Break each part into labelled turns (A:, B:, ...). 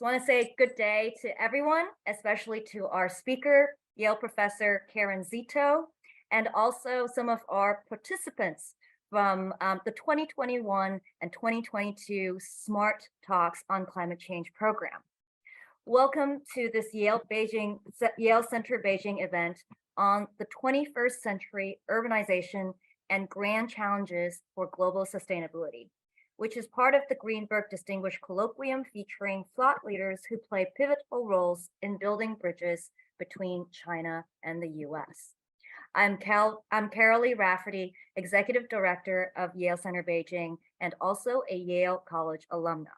A: want to say good day to everyone, especially to our speaker, Yale professor Karen Seto, and also some of our participants from the 2021 and 2022 Smart Talks on Climate Change program. Welcome to this Yale Center Beijing event on the 21st century urbanization and grand challenges for global sustainability, which is part of the Greenberg Distinguished Colloquium featuring thought leaders who play pivotal roles in building bridges between China and the US. I'm Carolee Rafferty, Executive Director of Yale Center Beijing, and also a Yale College alumna.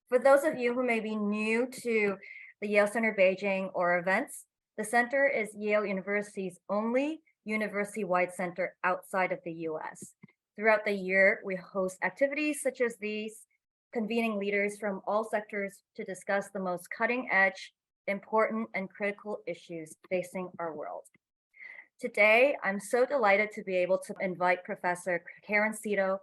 A: For those of you who may be new to the Yale Center Beijing or events, the center is Yale University's only university-wide center outside of the US. Throughout the year, we host activities such as these, convening leaders from all sectors to discuss the most cutting-edge, important, and critical issues facing our world. Today, I'm so delighted to be able to invite Professor Karen Seto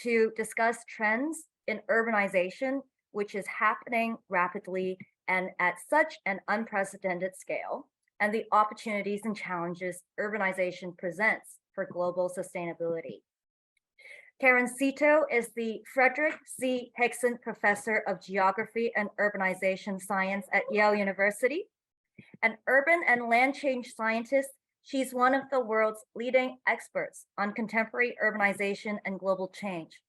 A: to discuss trends in urbanization, which is happening rapidly and at such an unprecedented scale, and the opportunities and challenges urbanization presents for global sustainability. Karen Seto is the Frederick C. Higson Professor of Geography and Urbanization Science at Yale University. An urban and land change scientist, she's one of the world's leading experts on contemporary urbanization and global change.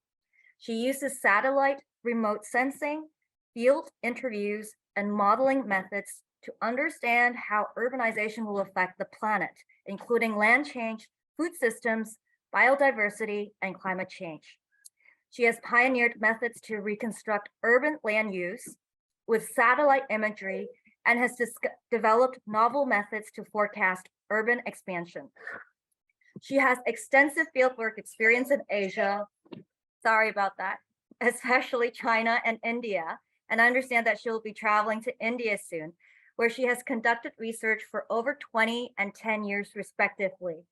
A: She uses satellite, remote sensing, field interviews, and modeling methods to understand how urbanization will affect the planet, including land change, food systems, biodiversity, and climate change. She has pioneered methods to reconstruct urban land use with satellite imagery and has developed novel methods to forecast urban expansion. She has extensive fieldwork experience in Asia, sorry about that, especially China and India, and I understand that she'll be traveling to India soon, where she has conducted research for over 20 and 10 years respectively.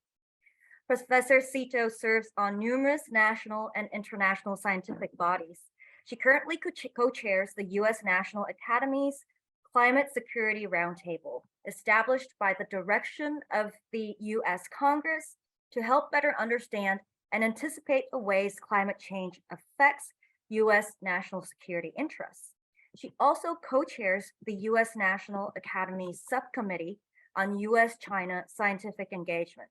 A: Professor Seto serves on numerous national and international scientific bodies. She currently co-chairs the US National Academy's Climate Security Roundtable, established by the direction of the US Congress to help better understand and anticipate the ways climate change affects US national security interests. She also co-chairs the US National Academy's Subcommittee on US-China Scientific Engagement.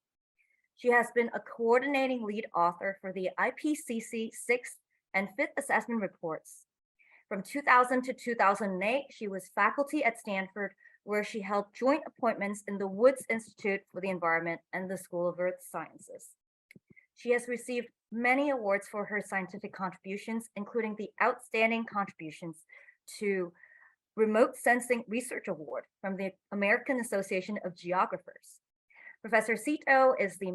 A: She has been a coordinating lead author for the IPCC 6th and 5th assessment reports. From 2000 to 2008, she was faculty at Stanford, where she held joint appointments in the Woods Institute for the Environment and the School of Earth Sciences. She has received many awards for her scientific contributions, including the Outstanding Contributions to Remote Sensing Research Award from the American Association of Geographers. Professor Seto is a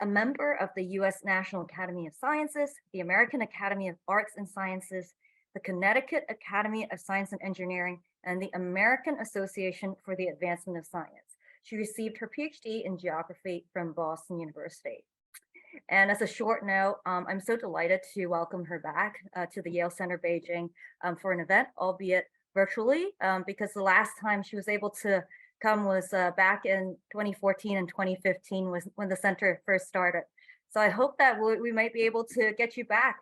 A: member of the US National Academy of Sciences, the American Academy of Arts and Sciences, the Connecticut Academy of Science and Engineering, and the American Association for the Advancement of Science. She received her PhD in geography from Boston University. And as a short note, I'm so delighted to welcome her back to the Yale Center Beijing for an event, albeit virtually, because the last time she was able to come was back in 2014 and 2015 was when the center first started. So I hope that we might be able to get you back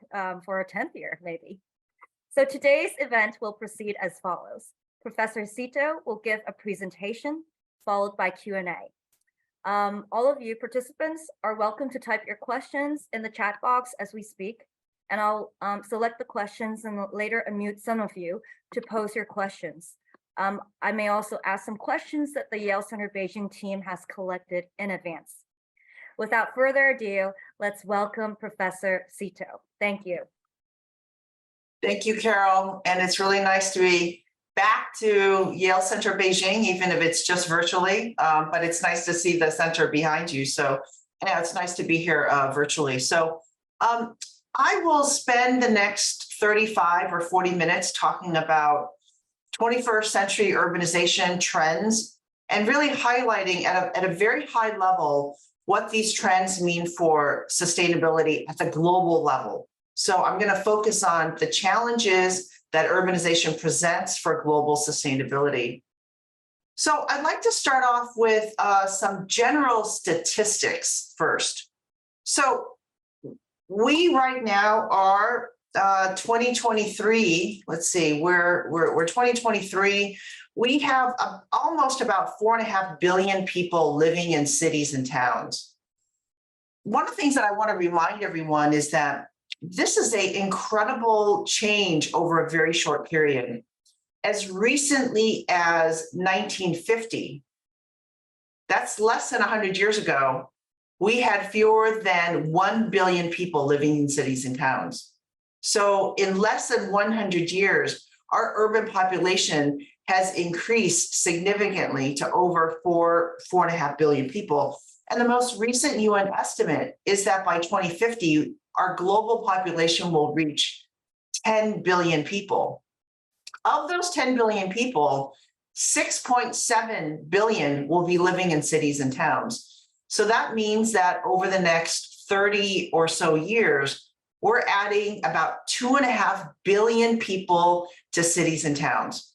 A: for a 10th year, maybe. So today's event will proceed as follows. Professor Seto will give a presentation followed by Q&A. All of you participants are welcome to type your questions in the chat box as we speak, and I'll select the questions and later unmute some of you to pose your questions. I may also ask some questions that the Yale Center Beijing team has collected in advance. Without further ado, let's welcome Professor Seto. Thank you.
B: Thank you, Carol. And it's really nice to be back to Yale Center Beijing, even if it's just virtually, but it's nice to see the center behind you. So yeah, it's nice to be here virtually. So I will spend the next 35 or 40 minutes talking about 21st century urbanization trends and really highlighting at a very high level what these trends mean for sustainability at the global level. So I'm going to focus on the challenges that urbanization presents for global sustainability. So I'd like to start off with some general statistics first. So we right now are 2023. Let's see, we're 2023. We have almost about 4.5 billion people living in cities and towns. One of the things that I want to remind everyone is that this is an incredible change over a very short period. As recently as 1950, that's less than 100 years ago, we had fewer than 1 billion people living in cities and towns. So in less than 100 years, our urban population has increased significantly to over 4.5 billion people. And the most recent UN estimate is that by 2050, our global population will reach 10 billion people. Of those 10 billion people, 6.7 billion will be living in cities and towns. So that means that over the next 30 or so years, we're adding about 2.5 billion people to cities and towns.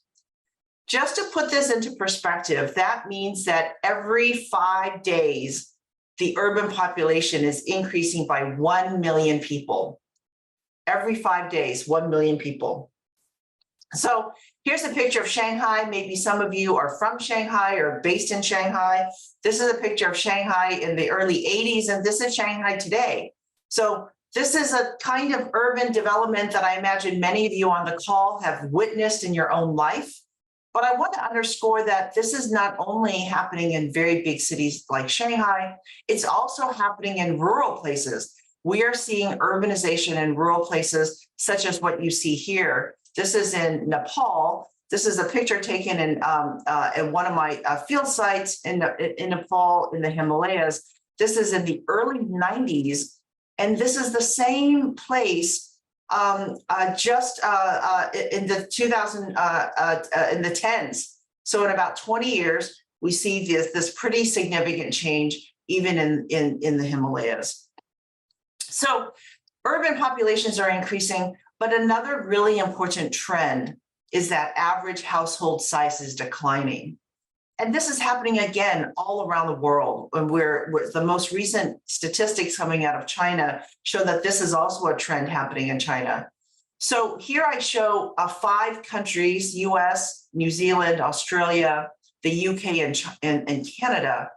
B: Just to put this into perspective, that means that every 5 days, the urban population is increasing by 1 million people. Every 5 days, 1 million people. So here's a picture of Shanghai. Maybe some of you are from Shanghai or based in Shanghai. This is a picture of Shanghai in the early 80s, and this is Shanghai today. So this is a kind of urban development that I imagine many of you on the call have witnessed in your own life. But I want to underscore that this is not only happening in very big cities like Shanghai, it's also happening in rural places. We are seeing urbanization in rural places, such as what you see here. This is in Nepal. This is a picture taken in one of my field sites in Nepal, in the Himalayas. This is in the early 90s. And this is the same place just in the 10s. So in about 20 years, we see this pretty significant change, even in the Himalayas. So urban populations are increasing, but another really important trend is that average household size is declining. And this is happening again all around the world. And the most recent statistics coming out of China show that this is also a trend happening in China. So here I show 5 countries: US, New Zealand, Australia, the UK, and Canada.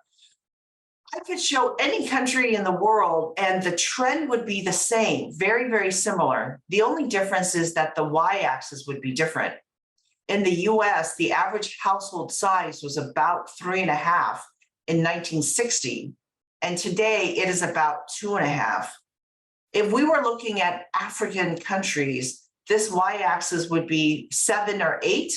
B: I could show any country in the world and the trend would be the same, very, very similar. The only difference is that the y-axis would be different. In the US, the average household size was about 3.5 in 1960, and today it is about 2.5. If we were looking at African countries, this y-axis would be 7 or 8,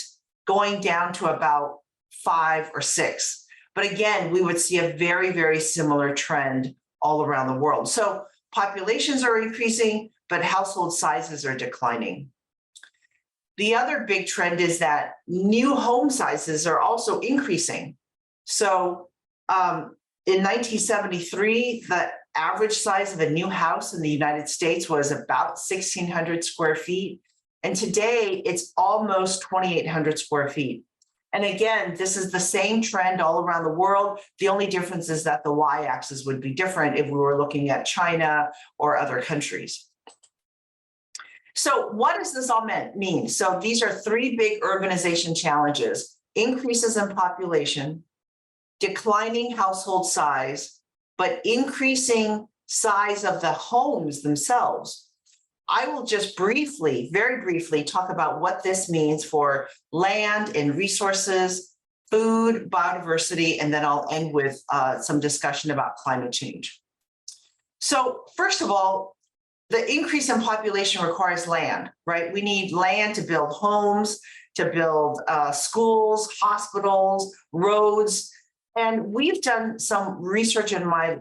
B: going down to about 5 or 6. But again, we would see a very, very similar trend all around the world. So populations are increasing, but household sizes are declining. The other big trend is that new home sizes are also increasing. So in 1973, the average size of a new house in the United States was about 1,600 square feet. And today it's almost 2,800 square feet. And again, this is the same trend all around the world. The only difference is that the y-axis would be different if we were looking at China or other countries. So what does this all mean? So these are 3 big urbanization challenges: increases in population, declining household size, but increasing size of the homes themselves. I will just briefly, very briefly, talk about what this means for land and resources, food, biodiversity, and then I'll end with some discussion about climate change. So first of all, the increase in population requires land, right? We need land to build homes, to build schools, hospitals, roads. And we've done some research in my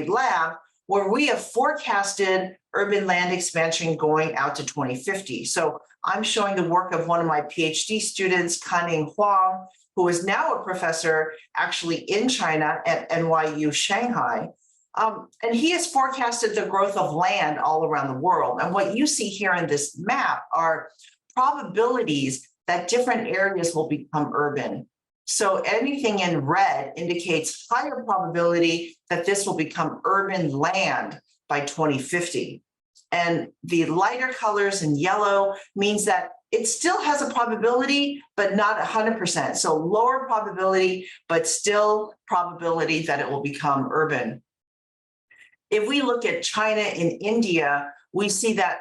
B: lab where we have forecasted urban land expansion going out to 2050. So I'm showing the work of one of my PhD students, Kaning Huang, who is now a professor actually in China at NYU Shanghai. And he has forecasted the growth of land all around the world. And what you see here in this map are probabilities that different areas will become urban. So anything in red indicates higher probability that this will become urban land by 2050. And the lighter colors in yellow means that it still has a probability, but not 100%. So lower probability, but still probability that it will become urban. If we look at China and India, we see that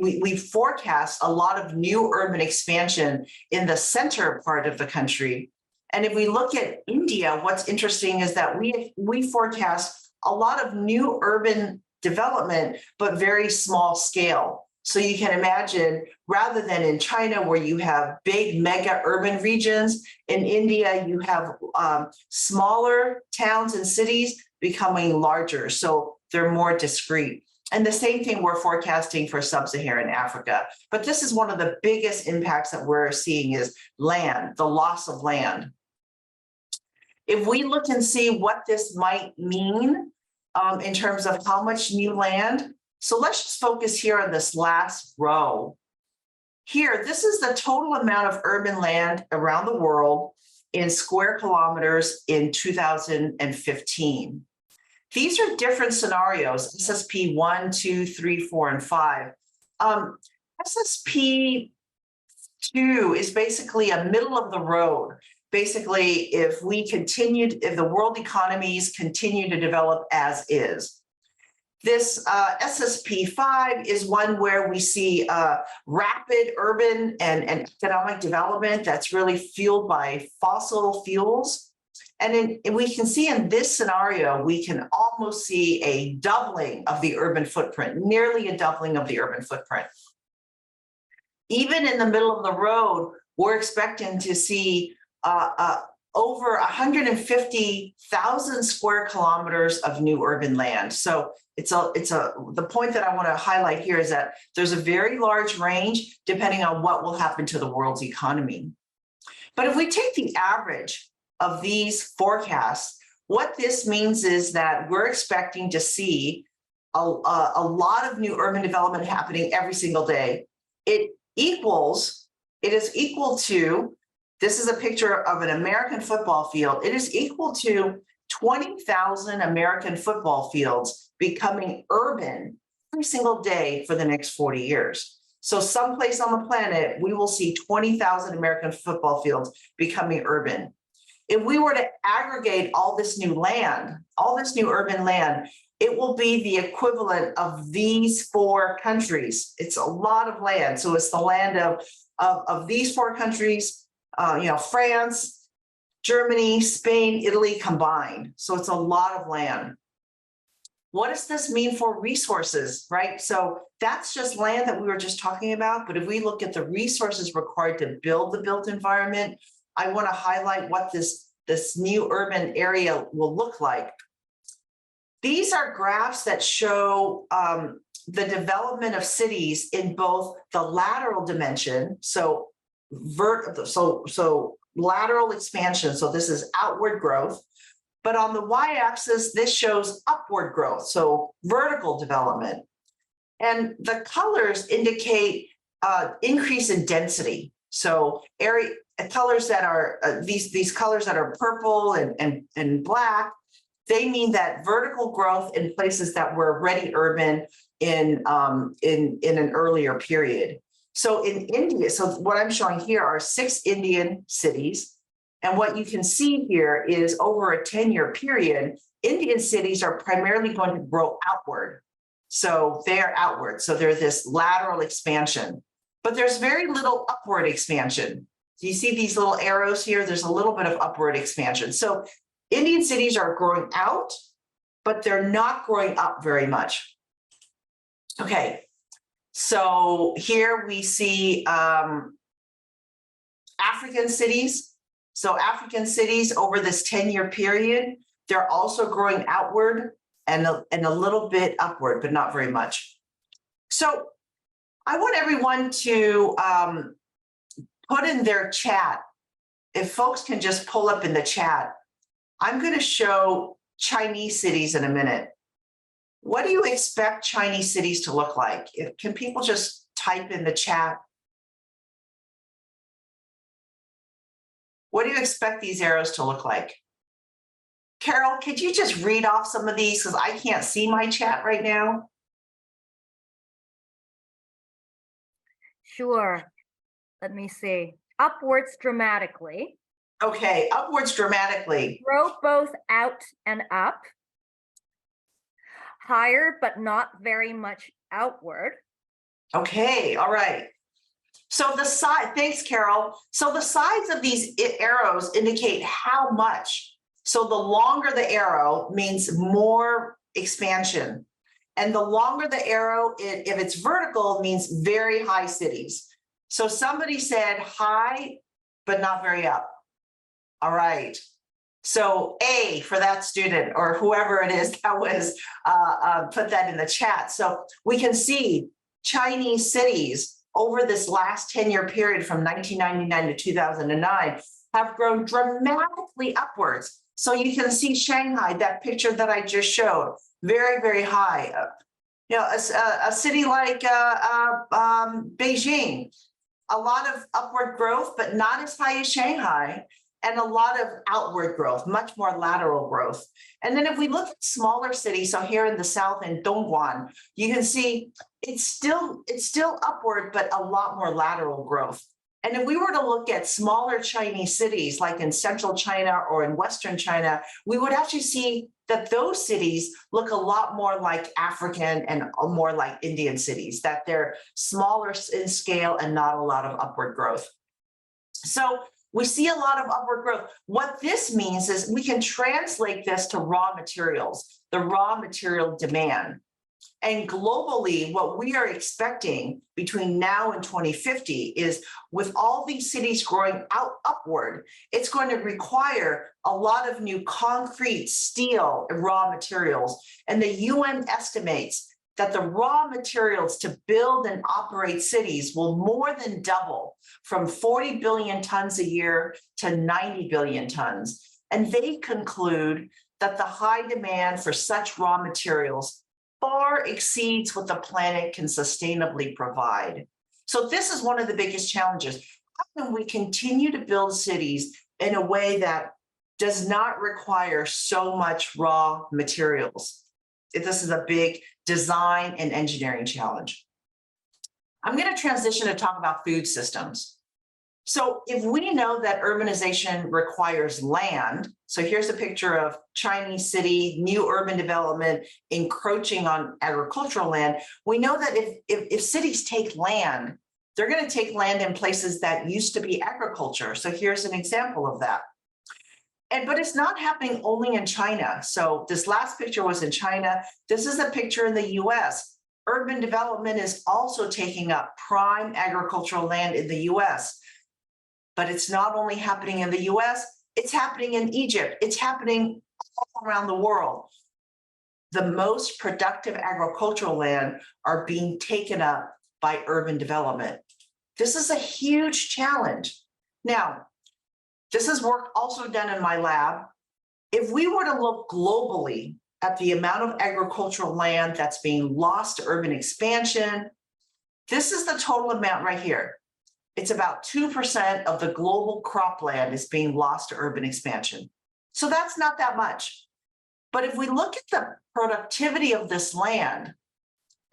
B: we forecast a lot of new urban expansion in the center part of the country. And if we look at India, what's interesting is that we forecast a lot of new urban development, but very small scale. So you can imagine, rather than in China where you have big mega urban regions, in India you have smaller towns and cities becoming larger. So they're more discrete. And the same thing we're forecasting for sub-Saharan Africa. But this is one of the biggest impacts that we're seeing is land, the loss of land. If we look and see what this might mean in terms of how much new land, so let's just focus here on this last row. Here, this is the total amount of urban land around the world in square kilometers in 2015. These are different scenarios, SSP 1, 2, 3, 4, and 5. SSP 2 is basically a middle of the road. Basically, if the world economies continue to develop as is. This SSP 5 is one where we see rapid urban and economic development that's really fueled by fossil fuels. And we can see in this scenario, we can almost see a doubling of the urban footprint, nearly a doubling of the urban footprint. Even in the middle of the road, we're expecting to see over 150,000 square kilometers of new urban land. So the point that I want to highlight here is that there's a very large range depending on what will happen to the world's economy. But if we take the average of these forecasts, what this means is that we're expecting to see a lot of new urban development happening every single day. It is equal to, this is a picture of an American football field. It is equal to 20,000 American football fields becoming urban every single day for the next 40 years. So someplace on the planet, we will see 20,000 American football fields becoming urban. If we were to aggregate all this new land, all this new urban land, it will be the equivalent of these 4 countries. It's a lot of land. So it's the land of these 4 countries, France, Germany, Spain, Italy combined. So it's a lot of land. What does this mean for resources, right? So that's just land that we were just talking about. But if we look at the resources required to build the built environment, I want to highlight what this new urban area will look like. These are graphs that show the development of cities in both the lateral dimension, so lateral expansion, so this is outward growth, but on the y-axis, this shows upward growth, so vertical development. And the colors indicate increase in density. So colors that are these colors that are purple and black, they mean that vertical growth in places that were already urban in an earlier period. So in India, so what I'm showing here are 6 Indian cities. And what you can see here is over a 10-year period, Indian cities are primarily going to grow outward. So they're outward. So they're this lateral expansion, but there's very little upward expansion. Do you see these little arrows here? There's a little bit of upward expansion. So Indian cities are growing out, but they're not growing up very much. Okay, so here we see African cities. So African cities over this 10-year period, they're also growing outward and a little bit upward, but not very much. So I want everyone to put in their chat, if folks can just pull up in the chat, I'm going to show Chinese cities in a minute. What do you expect Chinese cities to look like? Can people just type in the chat? What do you expect these arrows to look like? Carol, could you just read off some of these because I can't see my chat right now?
A: Sure. Let me see. Upwards dramatically.
B: Okay, upwards dramatically.
A: Grow both out and up. Higher, but not very much outward.
B: Okay, all right. So the side, thanks, Carol. So the sides of these arrows indicate how much. So the longer the arrow means more expansion. And the longer the arrow, if it's vertical, means very high cities. So somebody said high, but not very up. All right. So A for that student or whoever it is that was put that in the chat. So we can see Chinese cities over this last 10-year period from 1999 to 2009 have grown dramatically upwards. So you can see Shanghai, that picture that I just showed, very, very high. You know, a city like Beijing, a lot of upward growth, but not as high as Shanghai, and a lot of outward growth, much more lateral growth. And then if we look at smaller cities, so here in the south in Dongguan, you can see it's still upward, but a lot more lateral growth. And if we were to look at smaller Chinese cities, like in central China or in Western China, we would actually see that those cities look a lot more like African and more like Indian cities, that they're smaller in scale and not a lot of upward growth. So we see a lot of upward growth. What this means is we can translate this to raw materials, the raw material demand. And globally, what we are expecting between now and 2050 is with all these cities growing upward, it's going to require a lot of new concrete, steel, and raw materials. And the UN estimates that the raw materials to build and operate cities will more than double from 40 billion tons a year to 90 billion tons. And they conclude that the high demand for such raw materials far exceeds what the planet can sustainably provide. So this is one of the biggest challenges. How can we continue to build cities in a way that does not require so much raw materials? This is a big design and engineering challenge. I'm going to transition to talk about food systems. So if we know that urbanization requires land, so here's a picture of Chinese city, new urban development encroaching on agricultural land. We know that if cities take land, they're going to take land in places that used to be agriculture. So here's an example of that. But it's not happening only in China. So this last picture was in China. This is a picture in the US. Urban development is also taking up prime agricultural land in the US. But it's not only happening in the US, it's happening in Egypt. It's happening all around the world. The most productive agricultural land are being taken up by urban development. This is a huge challenge. Now, this is work also done in my lab. If we were to look globally at the amount of agricultural land that's being lost to urban expansion, this is the total amount right here. It's about 2% of the global cropland is being lost to urban expansion. So that's not that much. But if we look at the productivity of this land,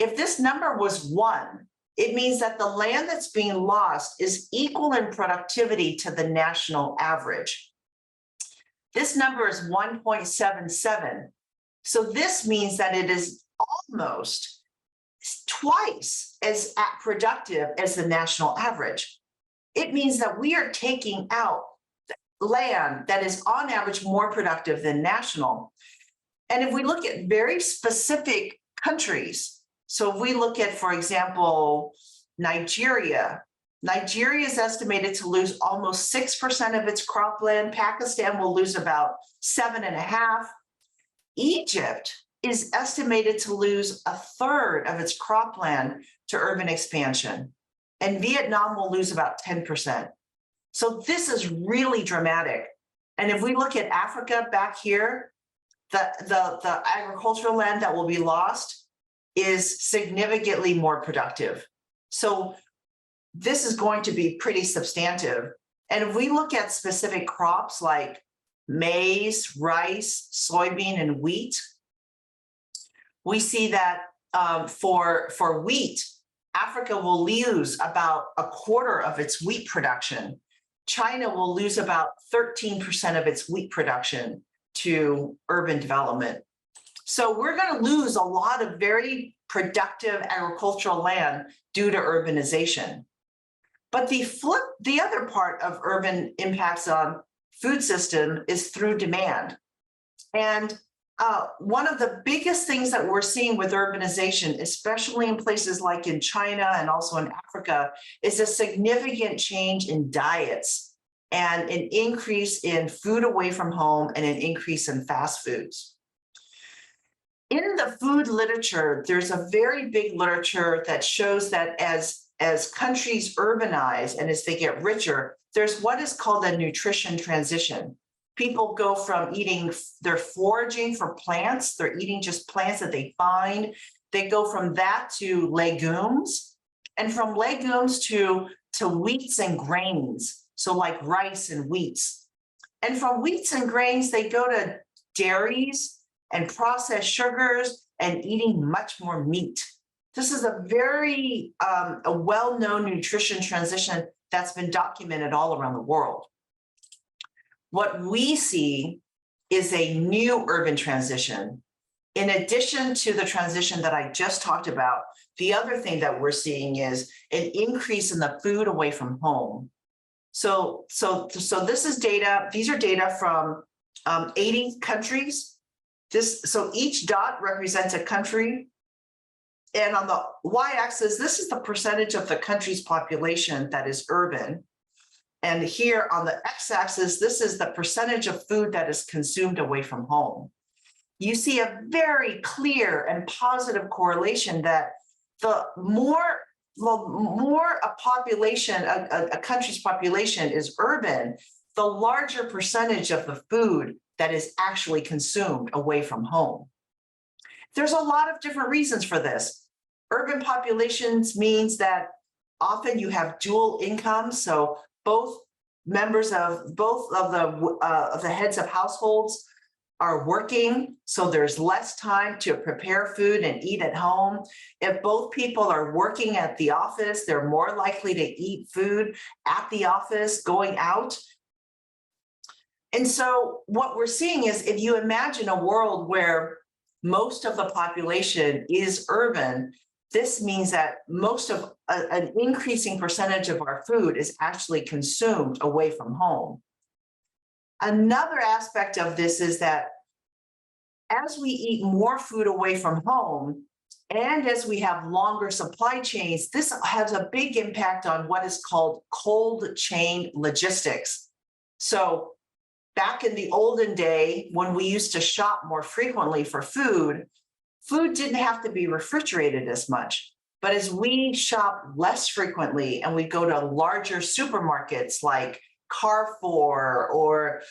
B: if this number was 1, it means that the land that's being lost is equal in productivity to the national average. This number is 1.77. So this means that it is almost twice as productive as the national average. It means that we are taking out land that is on average more productive than national. And if we look at very specific countries, so if we look at, for example, Nigeria is estimated to lose almost 6% of its cropland. Pakistan will lose about 7.5%. Egypt is estimated to lose 1/3 of its cropland to urban expansion, and Vietnam will lose about 10%. So this is really dramatic. And if we look at Africa back here, the agricultural land that will be lost is significantly more productive. So this is going to be pretty substantive. And if we look at specific crops like maize, rice, soybean, and wheat, we see that for wheat, Africa will lose about a quarter of its wheat production. China will lose about 13% of its wheat production to urban development. So we're going to lose a lot of very productive agricultural land due to urbanization. But the other part of urban impacts on food system is through demand. And one of the biggest things that we're seeing with urbanization, especially in places like in China and also in Africa, is a significant change in diets and an increase in food away from home and an increase in fast foods. In the food literature, there's a very big literature that shows that as countries urbanize and as they get richer, there's what is called a nutrition transition. People go from they're foraging for plants, they're eating just plants that they find. They go from that to legumes, and from legumes to wheats and grains, so like rice and wheats. And from wheats and grains, they go to dairies and processed sugars and eating much more meat. This is a very a well-known nutrition transition that's been documented all around the world. What we see is a new urban transition. In addition to the transition that I just talked about, the other thing that we're seeing is an increase in the food away from home. So this is data, these are data from 80 countries. So each dot represents a country. And on the y-axis, this is the percentage of the country's population that is urban. And here on the x-axis, this is the percentage of food that is consumed away from home. You see a very clear and positive correlation that the more a population, a country's population is urban, the larger percentage of the food that is actually consumed away from home. There's a lot of different reasons for this. Urban populations means that often you have dual incomes, so both members of the heads of households are working, so there's less time to prepare food and eat at home. If both people are working at the office, they're more likely to eat food at the office, going out. And so what we're seeing is, if you imagine a world where most of the population is urban, this means that most of an increasing percentage of our food is actually consumed away from home. Another aspect of this is that as we eat more food away from home, and as we have longer supply chains, this has a big impact on what is called cold chain logistics. So back in the olden day, when we used to shop more frequently for food, food didn't have to be refrigerated as much. But as we shop less frequently and we go to larger supermarkets like Carrefour or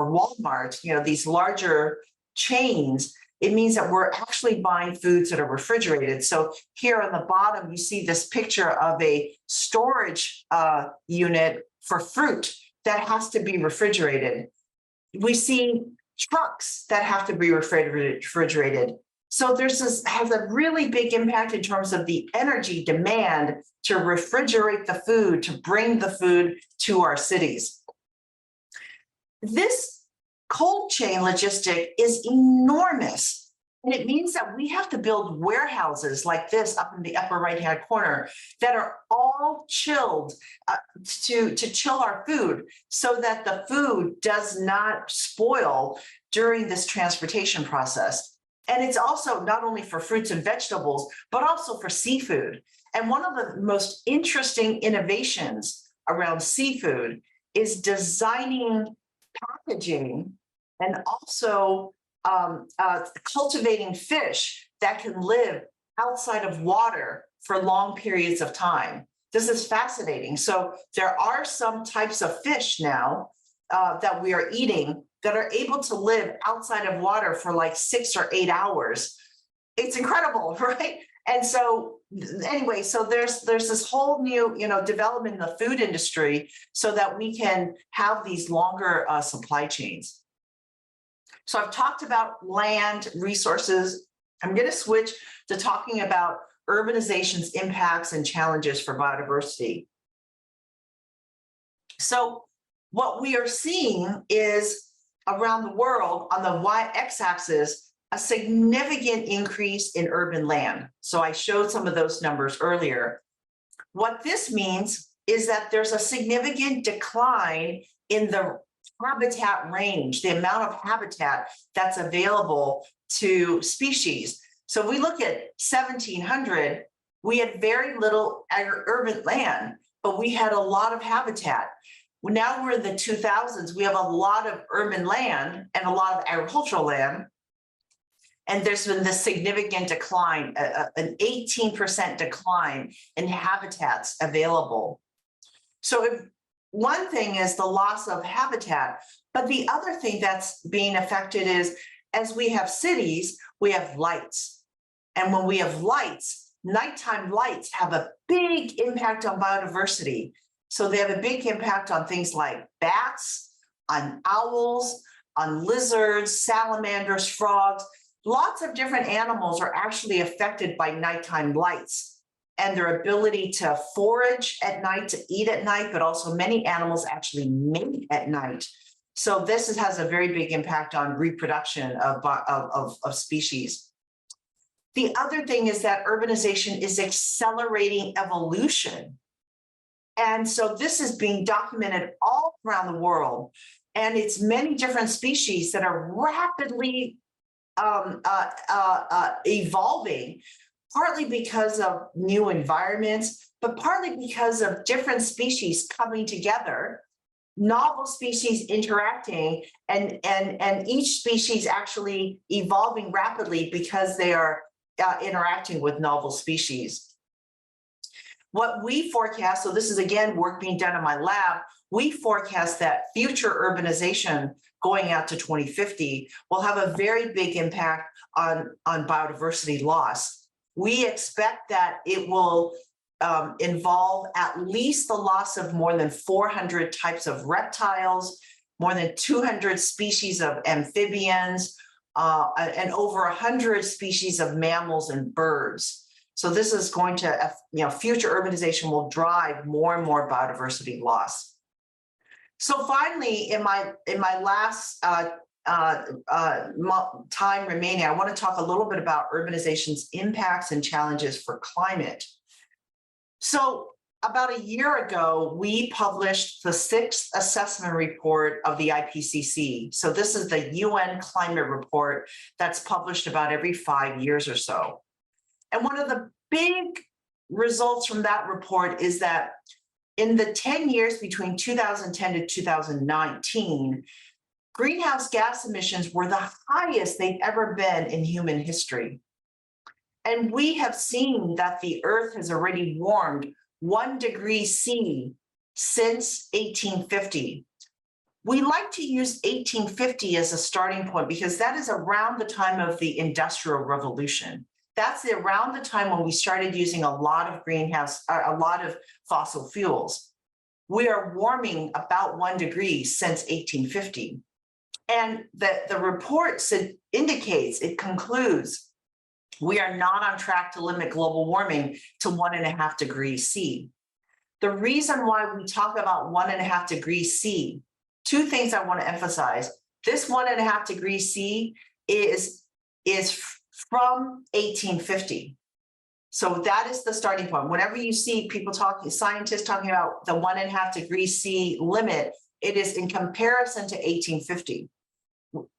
B: Walmart, these larger chains, it means that we're actually buying foods that are refrigerated. So here on the bottom, you see this picture of a storage unit for fruit that has to be refrigerated. We see trucks that have to be refrigerated. So has a really big impact in terms of the energy demand to refrigerate the food, to bring the food to our cities. This cold chain logistic is enormous. And it means that we have to build warehouses like this up in the upper right-hand corner that are all chilled to chill our food so that the food does not spoil during this transportation process. And it's also not only for fruits and vegetables, but also for seafood. And one of the most interesting innovations around seafood is designing packaging and also cultivating fish that can live outside of water for long periods of time. This is fascinating. So there are some types of fish now that we are eating that are able to live outside of water for like 6 or 8 hours. It's incredible, right? And so anyway, so there's this whole new, development in the food industry so that we can have these longer supply chains. So I've talked about land resources. I'm going to switch to talking about urbanization's impacts and challenges for biodiversity. So what we are seeing is around the world on the y-x-axis, a significant increase in urban land. So I showed some of those numbers earlier. What this means is that there's a significant decline in the habitat range, the amount of habitat that's available to species. So if we look at 1700, we had very little urban land, but we had a lot of habitat. Now we're in the 2000s, we have a lot of urban land and a lot of agricultural land. And there's been this significant decline, an 18% decline in habitats available. So if one thing is the loss of habitat, but the other thing that's being affected is as we have cities, we have lights. And when we have lights, nighttime lights have a big impact on biodiversity. So they have a big impact on things like bats, on owls, on lizards, salamanders, frogs. Lots of different animals are actually affected by nighttime lights and their ability to forage at night, to eat at night, but also many animals actually mate at night. So this has a very big impact on reproduction of species. The other thing is that urbanization is accelerating evolution. And so this is being documented all around the world. And it's many different species that are rapidly evolving, partly because of new environments, but partly because of different species coming together, novel species interacting, and each species actually evolving rapidly because they are interacting with novel species. What we forecast, so this is again work being done in my lab, we forecast that future urbanization going out to 2050 will have a very big impact on biodiversity loss. We expect that it will involve at least the loss of more than 400 types of reptiles, more than 200 species of amphibians, and over 100 species of mammals and birds. So this is going to, future urbanization will drive more and more biodiversity loss. So finally, in my last time remaining, I want to talk a little bit about urbanization's impacts and challenges for climate. So about a year ago, we published the 6th assessment report of the IPCC. So this is the UN climate report that's published about every 5 years or so. And one of the big results from that report is that in the 10 years between 2010 to 2019, greenhouse gas emissions were the highest they've ever been in human history. And we have seen that the Earth has already warmed 1 degree C since 1850. We like to use 1850 as a starting point because that is around the time of the Industrial Revolution. That's around the time when we started using a lot of fossil fuels. We are warming about 1 degree since 1850. And the report indicates, it concludes, we are not on track to limit global warming to 1.5 degrees C. The reason why we talk about 1.5 degrees C, 2 things I want to emphasize. This 1.5 degrees C is from 1850. So that is the starting point. Whenever you see people talking, scientists talking about the 1.5 degrees C limit, it is in comparison to 1850.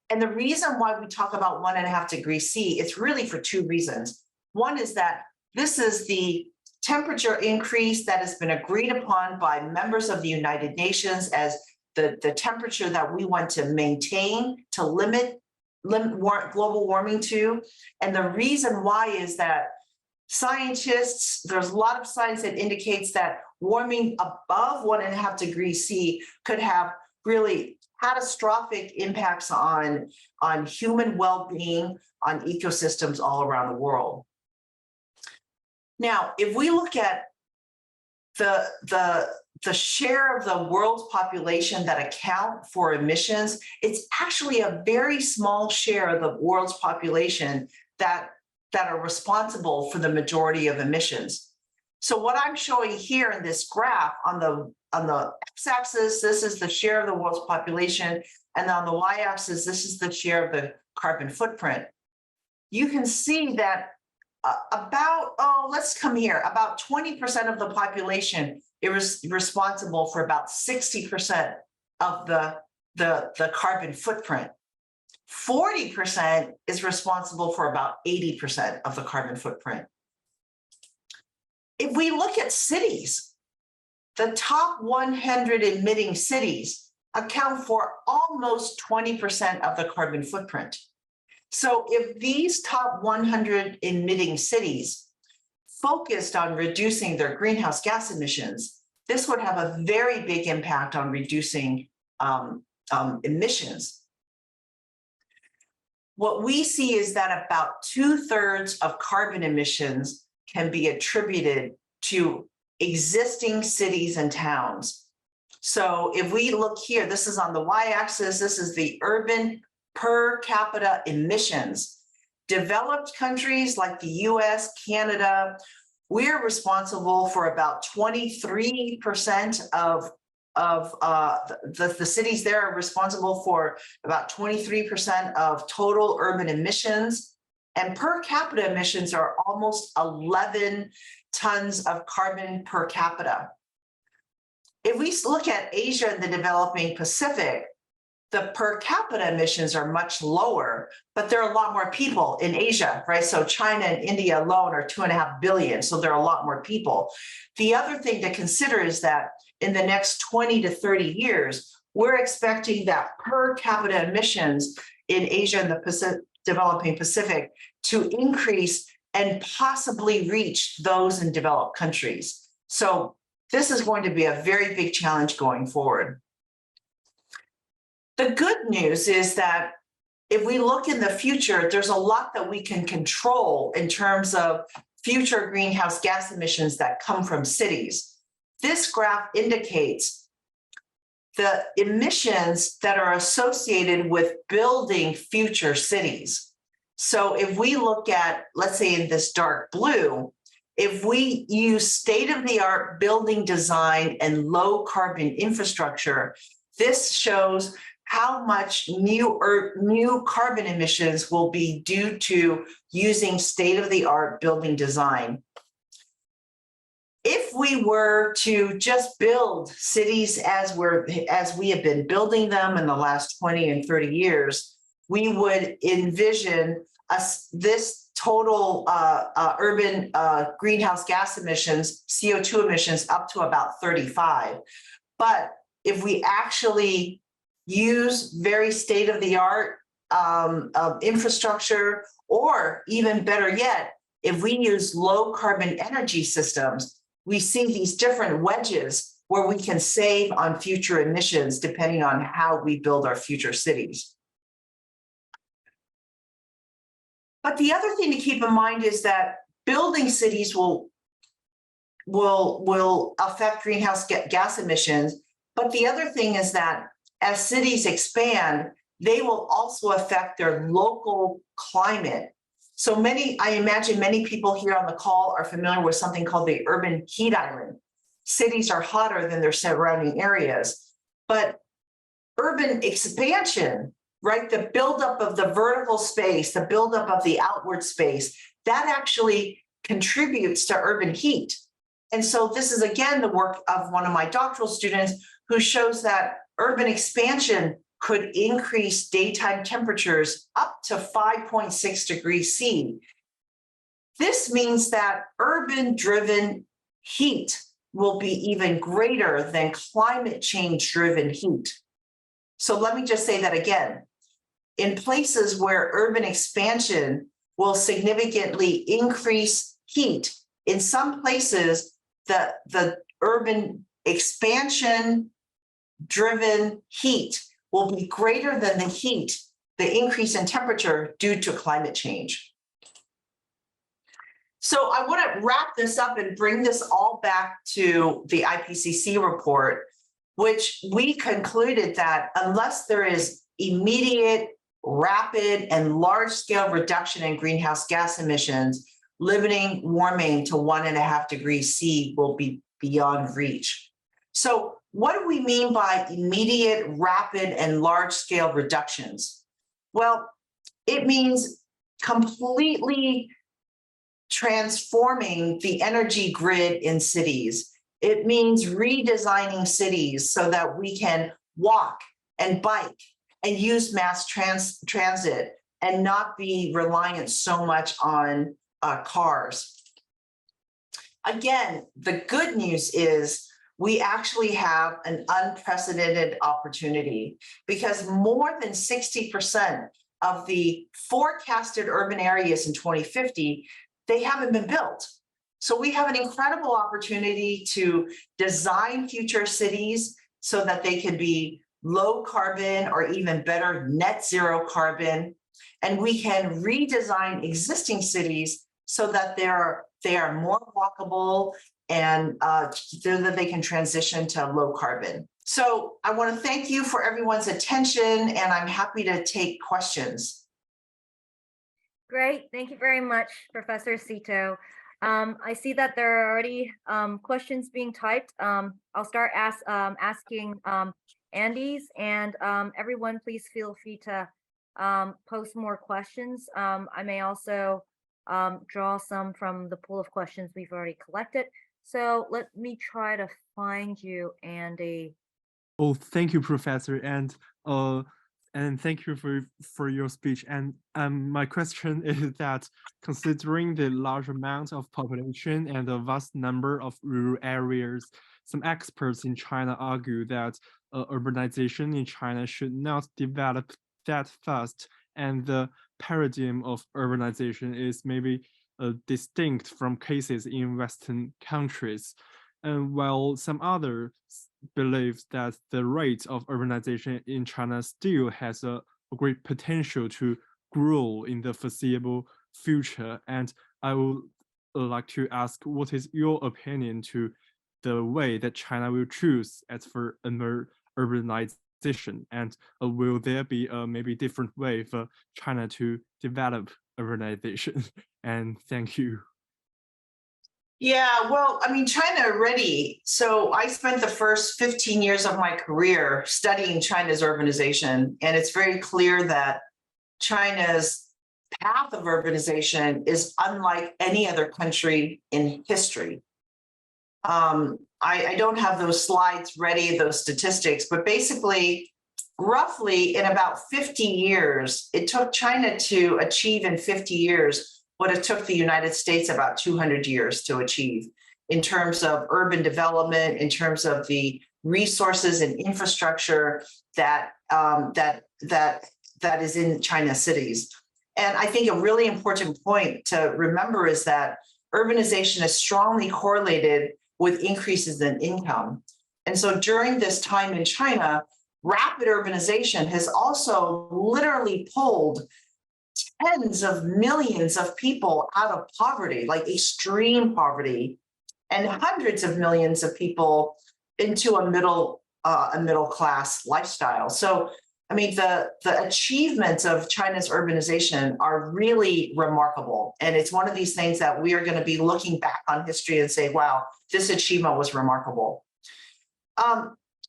B: And the reason why we talk about 1.5 degrees C, it's really for 2 reasons. One is that this is the temperature increase that has been agreed upon by members of the United Nations as the temperature that we want to maintain to limit global warming to. And the reason why is that scientists, there's a lot of science that indicates that warming above 1.5 degrees C could have really catastrophic impacts on human well-being, on ecosystems all around the world. Now, if we look at the share of the world's population that account for emissions, it's actually a very small share of the world's population that are responsible for the majority of emissions. So what I'm showing here in this graph on the x-axis, this is the share of the world's population, and on the y-axis, this is the share of the carbon footprint. You can see that let's come here, about 20% of the population is responsible for about 60% of the carbon footprint. 40% is responsible for about 80% of the carbon footprint. If we look at cities, the top 100 emitting cities account for almost 20% of the carbon footprint. So if these top 100 emitting cities focused on reducing their greenhouse gas emissions, this would have a very big impact on reducing emissions. What we see is that about 2/3 of carbon emissions can be attributed to existing cities and towns. So if we look here, this is on the y-axis, this is the urban per capita emissions. Developed countries like the US, Canada, we're responsible for about 23% of the cities there are responsible for about 23% of total urban emissions, and per capita emissions are almost 11 tons of carbon per capita. If we look at Asia and the developing Pacific, the per capita emissions are much lower, but there are a lot more people in Asia, right? So China and India alone are 2.5 billion, so there are a lot more people. The other thing to consider is that in the next 20 to 30 years, we're expecting that per capita emissions in Asia and the developing Pacific to increase and possibly reach those in developed countries. So this is going to be a very big challenge going forward. The good news is that if we look in the future, there's a lot that we can control in terms of future greenhouse gas emissions that come from cities. This graph indicates the emissions that are associated with building future cities. So if we look at, let's say in this dark blue, if we use state-of-the-art building design and low carbon infrastructure, this shows how much new carbon emissions will be due to using state-of-the-art building design. If we were to just build cities as we have been building them in the last 20 and 30 years, we would envision this total urban greenhouse gas emissions, CO2 emissions, up to about 35. But if we actually use very state-of-the-art infrastructure, or even better yet, if we use low carbon energy systems, we see these different wedges where we can save on future emissions depending on how we build our future cities. But the other thing to keep in mind is that building cities will affect greenhouse gas emissions. But the other thing is that as cities expand, they will also affect their local climate. So I imagine many people here on the call are familiar with something called the urban heat island. Cities are hotter than their surrounding areas, but urban expansion, right? The buildup of the vertical space, the buildup of the outward space, that actually contributes to urban heat. And so this is again the work of one of my doctoral students who shows that urban expansion could increase daytime temperatures up to 5.6 degrees C. This means that urban-driven heat will be even greater than climate change-driven heat. So let me just say that again. In places where urban expansion will significantly increase heat, in some places, the urban expansion driven heat will be greater than the increase in temperature due to climate change. So I want to wrap this up and bring this all back to the IPCC report, which we concluded that unless there is immediate, rapid, and large-scale reduction in greenhouse gas emissions, limiting warming to 1.5 degrees C will be beyond reach. So what do we mean by immediate, rapid, and large-scale reductions? Well, it means completely transforming the energy grid in cities. It means redesigning cities so that we can walk and bike and use mass transit and not be reliant so much on cars. Again, the good news is we actually have an unprecedented opportunity because more than 60% of the forecasted urban areas in 2050, they haven't been built. So we have an incredible opportunity to design future cities so that they can be low carbon or even better net zero carbon. And we can redesign existing cities so that they are more walkable and so that they can transition to low carbon. So I want to thank you for everyone's attention, and I'm happy to take questions.
A: Great. Thank you very much, Professor Seto. I see that there are already questions being typed. I'll start asking Andy's, and everyone please feel free to post more questions. I may also draw some from the pool of questions we've already collected. So let me try to find you, Andy.
C: Oh, thank you, Professor, and thank you for your speech. And my question is that, considering the large amount of population and the vast number of rural areas, some experts in China argue that urbanization in China should not develop that fast, and the paradigm of urbanization is maybe distinct from cases in Western countries. And while some others believe that the rate of urbanization in China still has a great potential to grow in the foreseeable future. And I would like to ask, what is your opinion to the way that China will choose as for urbanization? And will there be a maybe different way for China to develop urbanization? And thank you.
B: Yeah, well, I mean, China already. So I spent the first 15 years of my career studying China's urbanization, and it's very clear that China's path of urbanization is unlike any other country in history. I don't have those slides ready, those statistics, but basically, roughly in about 50 years, it took China to achieve in 50 years what it took the United States about 200 years to achieve in terms of urban development, in terms of the resources and infrastructure that is in China's cities. And I think a really important point to remember is that urbanization is strongly correlated with increases in income. And so during this time in China, rapid urbanization has also literally pulled tens of millions of people out of poverty, like extreme poverty, and hundreds of millions of people into a middle class lifestyle. So, I mean, the achievements of China's urbanization are really remarkable. And it's one of these things that we are going to be looking back on history and say, wow, this achievement was remarkable.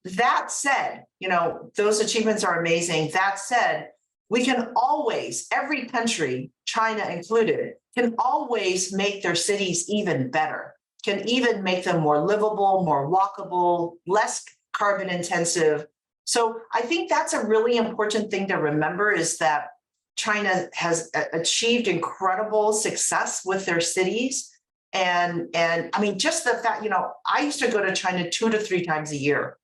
B: That said, you know, those achievements are amazing. That said, we can always, every country, China included, can always make their cities even better, can even make them more livable, more walkable, less carbon intensive. So I think that's a really important thing to remember, is that China has achieved incredible success with their cities. And I mean, just the fact, you know, I used to go to China 2 to 3 times a year.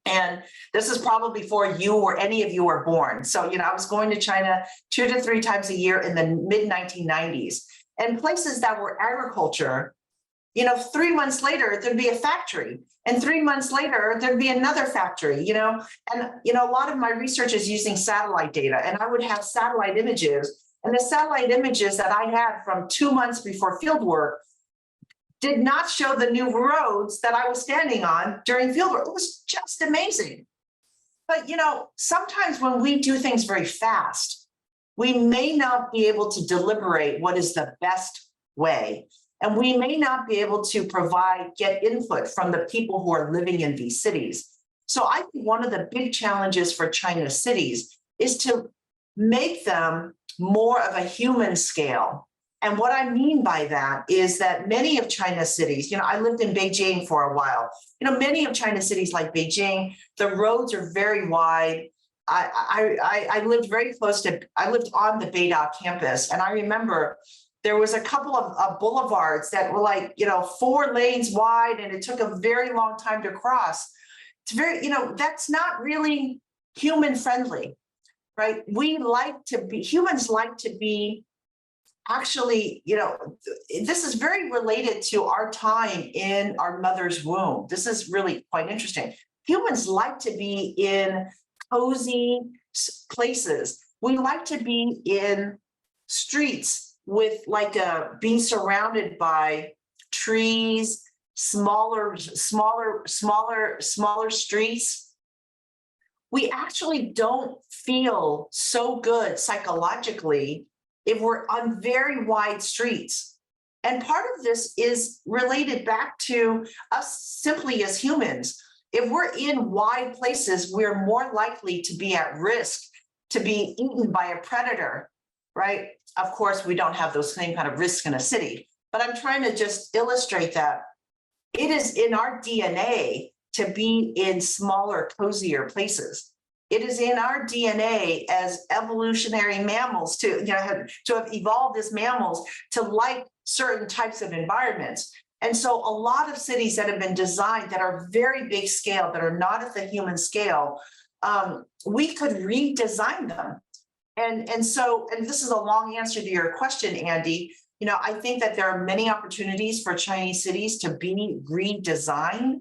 B: And this is probably before you or any of you were born. So, you know, I was going to China 2 to 3 times a year in the mid 1990s, and places that were agriculture 3 months later, there'd be a factory. And 3 months later, there'd be another factory, and, a lot of my research is using satellite data, and I would have satellite images. And the satellite images that I had from 2 months before field work did not show the new roads that I was standing on during field work. It was just amazing. But, sometimes when we do things very fast, we may not be able to deliberate what is the best way. And we may not be able to get input from the people who are living in these cities. So I think one of the big challenges for China's cities is to make them more of a human scale. And what I mean by that is that many of China's cities, I lived in Beijing for a while, many of China's cities like Beijing, the roads are very wide. I lived I lived on the Beida campus, and I remember there was a couple of boulevards that were 4 lanes wide, and it took a very long time to cross. It's very, that's not really human friendly, right? Humans like to be actually, this is very related to our time in our mother's womb. This is really quite interesting. Humans like to be in cozy places. We like to be in streets with being surrounded by trees, smaller streets. We actually don't feel so good psychologically if we're on very wide streets. And part of this is related back to us simply as humans. If we're in wide places, we're more likely to be at risk to be eaten by a predator, right? Of course, we don't have those same kind of risks in a city, but I'm trying to just illustrate that it is in our DNA to be in smaller, cozier places. It is in our DNA as evolutionary mammals to have evolved as mammals to like certain types of environments. And so a lot of cities that have been designed that are very big scale, that are not at the human scale, we could redesign them. And this is a long answer to your question, Andy. I think that there are many opportunities for Chinese cities to be redesigned.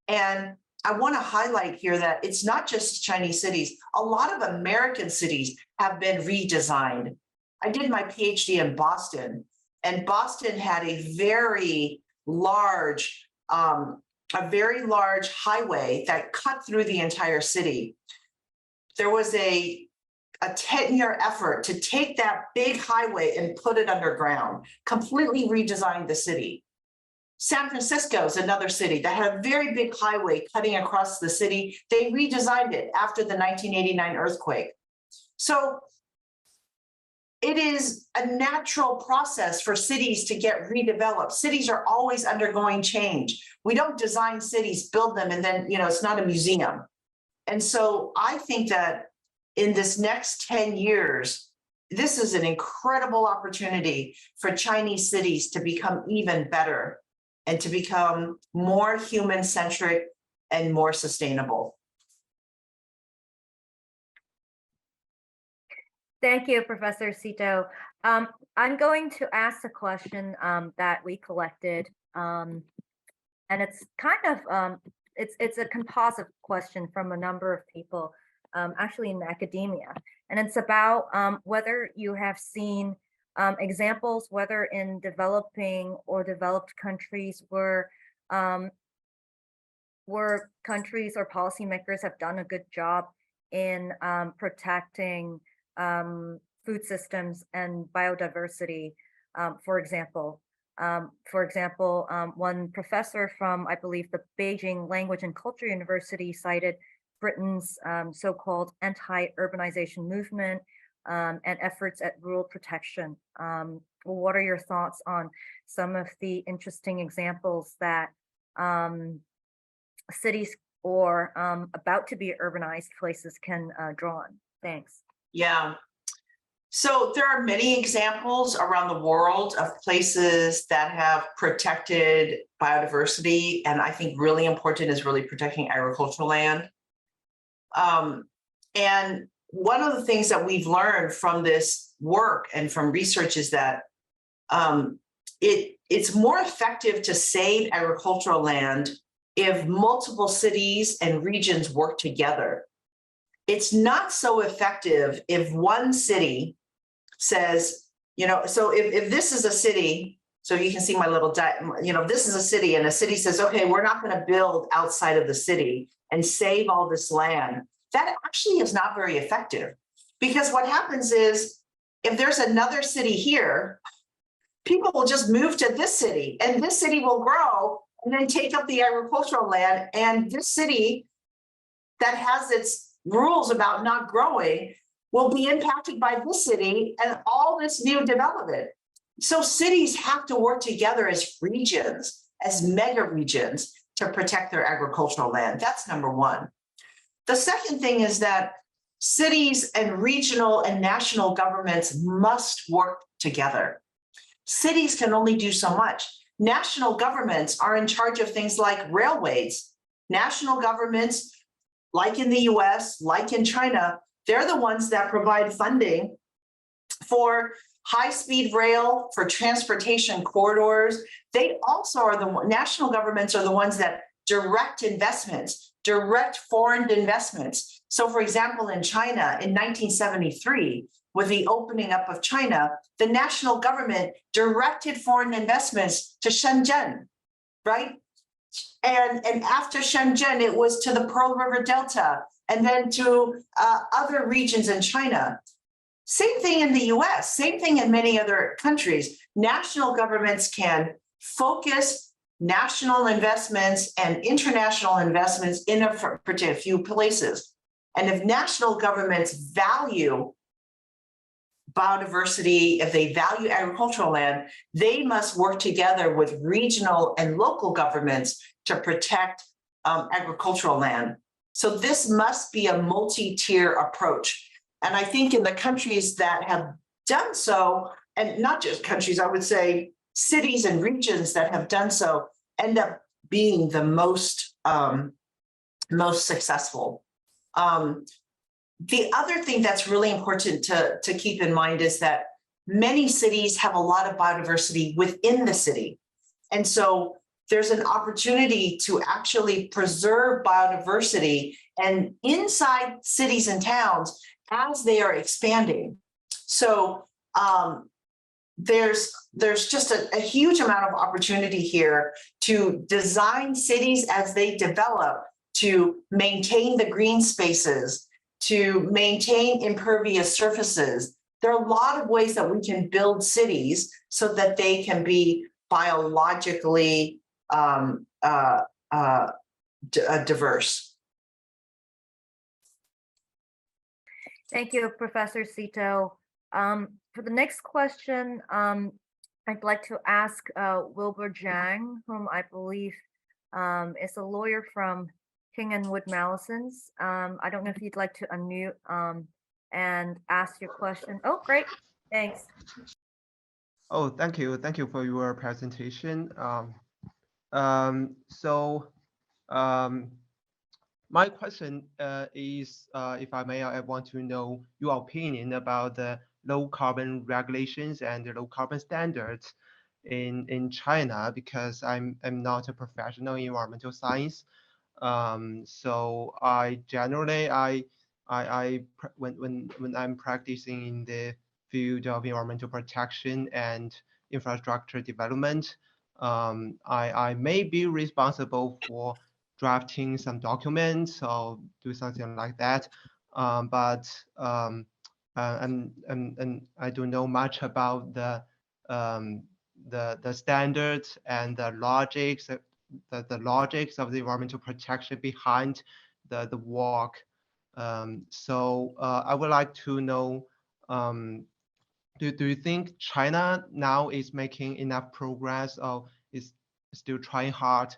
B: And I want to highlight here that it's not just Chinese cities. A lot of American cities have been redesigned. I did my PhD in Boston, and Boston had a very large highway that cut through the entire city. There was a 10-year effort to take that big highway and put it underground, completely redesigned the city. San Francisco is another city that had a very big highway cutting across the city. They redesigned it after the 1989 earthquake. So it is a natural process for cities to get redeveloped. Cities are always undergoing change. We don't design cities, build them, and then, it's not a museum. And so I think that in this next 10 years, this is an incredible opportunity for Chinese cities to become even better and to become more human-centric and more sustainable.
A: Thank you, Professor Seto. I'm going to ask a question that we collected, and it's kind of it's a composite question from a number of people, actually in academia, and it's about whether you have seen examples, whether in developing or developed countries where countries or policymakers have done a good job in protecting food systems and biodiversity. For example, one professor from, I believe, the Beijing Language and Culture University cited Britain's so-called anti-urbanization movement and efforts at rural protection. What are your thoughts on some of the interesting examples that cities or about to be urbanized places can draw on? Thanks.
B: Yeah. So there are many examples around the world of places that have protected biodiversity. And I think really important is really protecting agricultural land. And one of the things that we've learned from this work and from research is that it it's more effective to save agricultural land if multiple cities and regions work together. It's not so effective if one city says, so if this is a city, so you can see my little, this is a city, and a city says, okay, we're not going to build outside of the city and save all this land. That actually is not very effective, because what happens is if there's another city here, people will just move to this city, and this city will grow and then take up the agricultural land, and this city that has its rules about not growing will be impacted by this city and all this new development. So cities have to work together as regions, as mega regions, to protect their agricultural land. That's number one. The second thing is that cities and regional and national governments must work together. Cities can only do so much. National governments are in charge of things like railways. National governments, like in the US, like in China, they're the ones that provide funding for high-speed rail, for transportation corridors. They also are national governments are the ones that direct investments, direct foreign investments. So for example, in China in 1973, with the opening up of China, the national government directed foreign investments to Shenzhen, right? And after Shenzhen, it was to the Pearl River Delta, and then to other regions in China. Same thing in the US, same thing in many other countries. National governments can focus national investments and international investments in a few places. And if national governments value biodiversity, if they value agricultural land, they must work together with regional and local governments to protect agricultural land. So this must be a multi-tier approach. And I think in the countries that have done so, and not just countries, I would say cities and regions that have done so, end up being the most successful. The other thing that's really important to keep in mind is that many cities have a lot of biodiversity within the city. And so there's an opportunity to actually preserve biodiversity and inside cities and towns as they are expanding. So there's just a huge amount of opportunity here to design cities as they develop, to maintain the green spaces, to maintain impervious surfaces. There are a lot of ways that we can build cities so that they can be biologically diverse.
A: Thank you, Professor Seto. For the next question, I'd like to ask Wilbur Zhang, whom I believe is a lawyer from King and Wood Mallesons. I don't know if you'd like to unmute and ask your question. Oh, great. Thanks.
D: Oh, thank you. Thank you for your presentation. My question is, if I may, I want to know your opinion about the low carbon regulations and the low carbon standards in China, because I'm not a professional in environmental science. So I generally when I'm practicing in the field of environmental protection and infrastructure development, I may be responsible for drafting some documents or do something like that, and I don't know much about the standards and the logics, the logics of the environmental protection behind the work. So I would like to know, do you think China now is making enough progress, or is still trying hard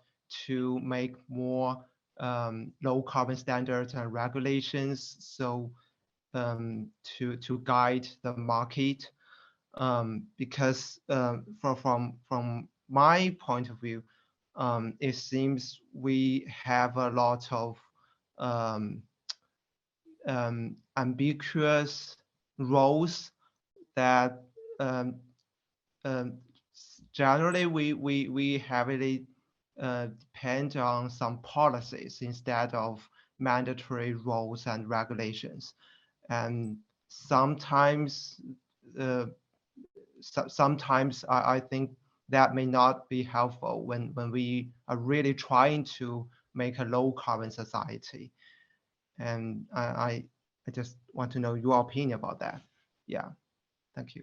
D: to make more low carbon standards and regulations, so to guide the market? Because from my point of view, it seems we have a lot of ambiguous roles that generally we heavily depend on some policies instead of mandatory rules and regulations, and sometimes sometimes I think that may not be helpful when we are really trying to make a low carbon society. And I just want to know your opinion about that. Yeah, thank you.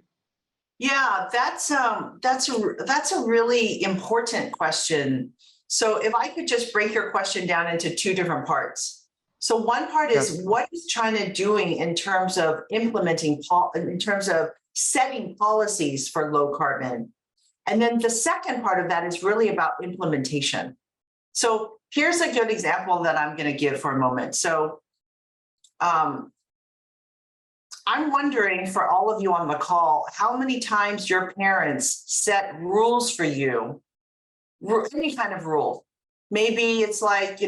B: Yeah, that's a really important question. So if I could just break your question down into two different parts. So one part is
D: Yes.
B: what is China doing in terms of implementing, in terms of setting policies for low carbon? And then the second part of that is really about implementation. So here's a good example that I'm going to give for a moment. So I'm wondering, for all of you on the call, how many times your parents set rules for you, any kind of rule. Maybe it's like,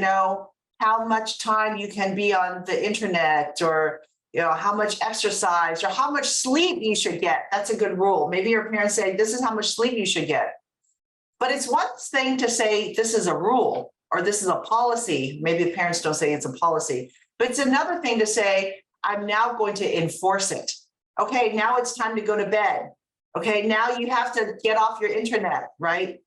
B: how much time you can be on the internet, or, how much exercise or how much sleep you should get. That's a good rule. Maybe your parents say, this is how much sleep you should get. But it's one thing to say, this is a rule, or this is a policy. Maybe the parents don't say it's a policy, but it's another thing to say, I'm now going to enforce it. Okay, now it's time to go to bed. Okay, now you have to get off your internet, right?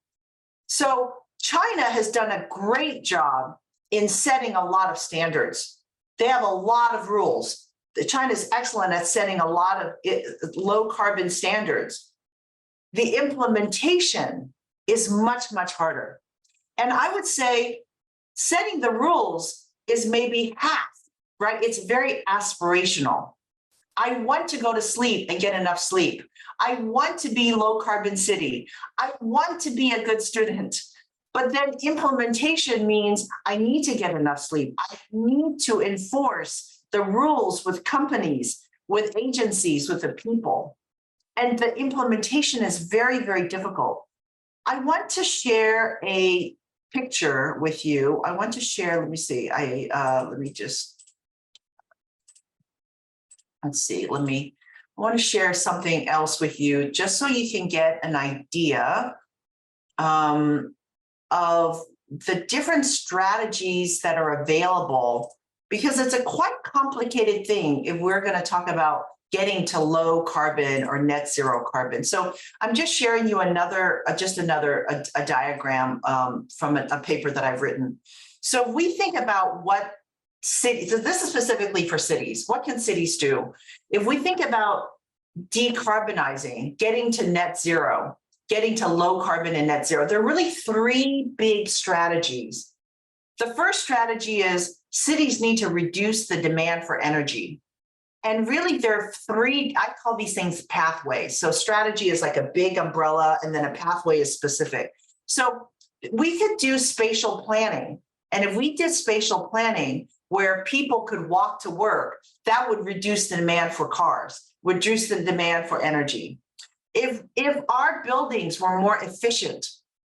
B: So China has done a great job in setting a lot of standards. They have a lot of rules. China is excellent at setting a lot of low carbon standards. The implementation is much, much harder. And I would say setting the rules is maybe half, right? It's very aspirational. I want to go to sleep and get enough sleep. I want to be low carbon city. I want to be a good student. But then implementation means I need to get enough sleep. I need to enforce the rules with companies, with agencies, with the people. And the implementation is very, very difficult. I want to share a picture with you. I want to share, let me see, I want to share something else with you just so you can get an idea of the different strategies that are available, because it's a quite complicated thing if we're going to talk about getting to low carbon or net zero carbon. So I'm just sharing you another diagram from a paper that I've written. So we think about what cities, so this is specifically for cities. What can cities do? If we think about decarbonizing, getting to net zero, getting to low carbon and net zero, there are really three big strategies. The first strategy is cities need to reduce the demand for energy. And really there are three, I call these things pathways. So strategy is like a big umbrella, and then a pathway is specific. So we could do spatial planning. And if we did spatial planning where people could walk to work, that would reduce the demand for cars, reduce the demand for energy. If our buildings were more efficient,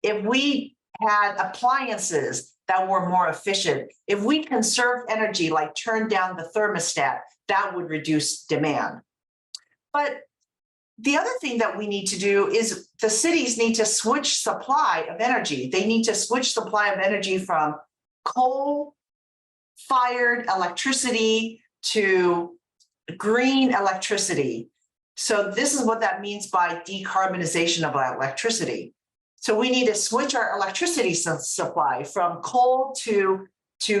B: if we had appliances that were more efficient, if we conserve energy, like turn down the thermostat, that would reduce demand. But the other thing that we need to do is the cities need to switch supply of energy. They need to switch supply of energy from coal-fired electricity to green electricity. So this is what that means by decarbonization of electricity. So we need to switch our electricity supply from coal to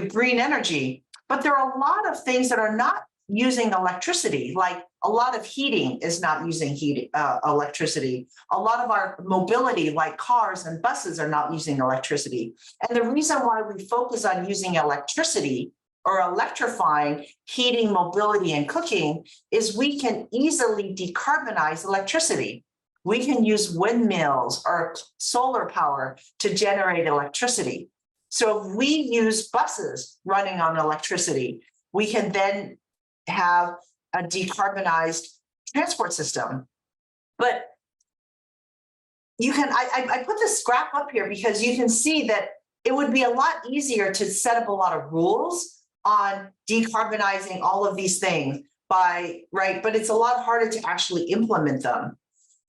B: green energy. But there are a lot of things that are not using electricity, like a lot of heating is not using electricity. A lot of our mobility, like cars and buses, are not using electricity. And the reason why we focus on using electricity or electrifying heating, mobility, and cooking is we can easily decarbonize electricity. We can use windmills or solar power to generate electricity. So if we use buses running on electricity, we can then have a decarbonized transport system. But you can, I put this graph up here because you can see that it would be a lot easier to set up a lot of rules on decarbonizing all of these things but it's a lot harder to actually implement them.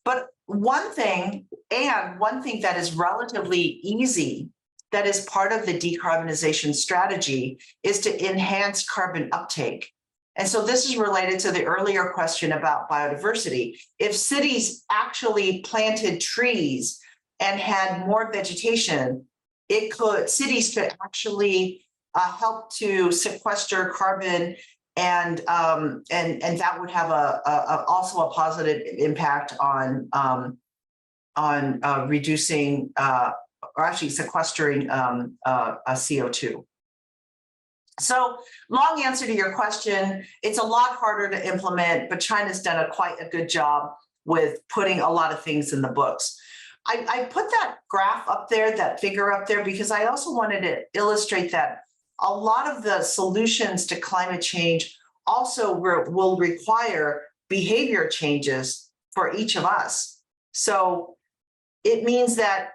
B: But one thing, And one thing that is relatively easy, that is part of the decarbonization strategy, is to enhance carbon uptake. And so this is related to the earlier question about biodiversity. If cities actually planted trees and had more vegetation, cities could actually help to sequester carbon, and that would have also a positive impact on reducing or actually sequestering CO2. So, long answer to your question, it's a lot harder to implement, but China's done quite a good job with putting a lot of things in the books. I put that graph up there, that figure up there, because I also wanted to illustrate that a lot of the solutions to climate change also will require behavior changes for each of us. So it means that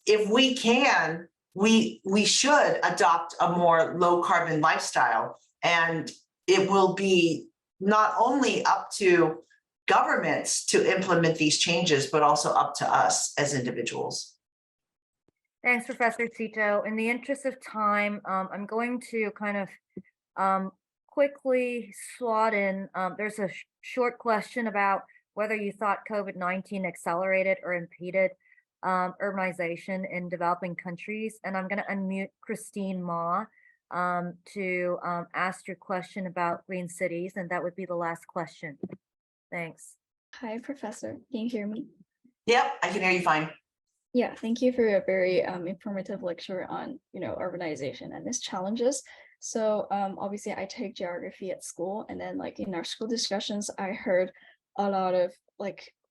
B: if we can, we should adopt a more low carbon lifestyle, and it will be not only up to governments to implement these changes, but also up to us as individuals.
A: Thanks, Professor Seto. In the interest of time, I'm going to kind of quickly slot in. There's a short question about whether you thought COVID-19 accelerated or impeded urbanization in developing countries. And I'm going to unmute Christine Ma to ask your question about green cities. And that would be the last question. Thanks.
E: Hi, Professor. Can you hear me?
B: Yep, I can hear you fine.
E: Yeah, thank you for a very informative lecture on, urbanization and its challenges. So obviously I take geography at school, and then like in our school discussions, I heard a lot of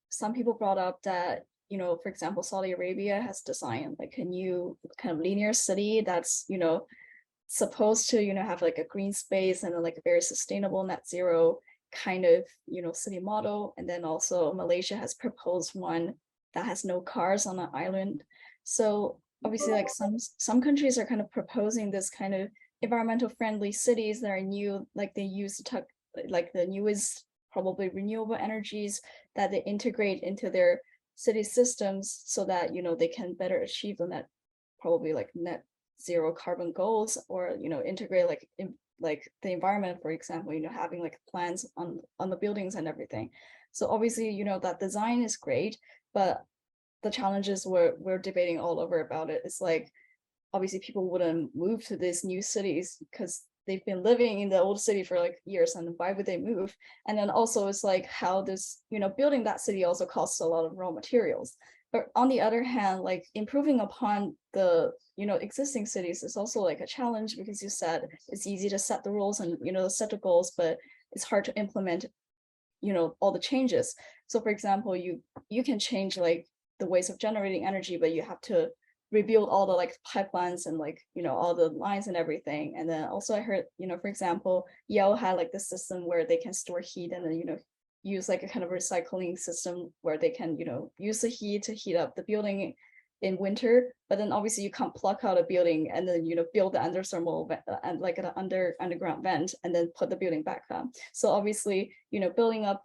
E: some people brought up that, for example, Saudi Arabia has designed like a new kind of linear city that's, supposed to, have like a green space and like a very sustainable net zero kind of, city model. And then also Malaysia has proposed one that has no cars on an island. So obviously like some countries are kind of proposing this kind of environmental friendly cities that are new, like they use like the newest probably renewable energies that they integrate into their city systems so that, they can better achieve the net zero carbon goals, or, integrate like the environment, for example, having like plans on the buildings and everything. So obviously, that design is great, but the challenges we're debating all over about it. It's like, obviously people wouldn't move to these new cities because they've been living in the old city for like years, and why would they move? And then also it's like how this, building that city also costs a lot of raw materials. But on the other hand, like improving upon the, existing cities is also like a challenge, because you said it's easy to set the rules and, set the goals, but it's hard to implement, all the changes. So for example, you can change like the ways of generating energy, but you have to rebuild all the like pipelines and like, all the lines and everything. And then also I heard, for example, Yale had like the system where they can store heat and then, use like a kind of recycling system where they can, use the heat to heat up the building in winter, but then obviously you can't pluck out a building and then, build the endothermal and like an underground vent and then put the building back up. So obviously, building up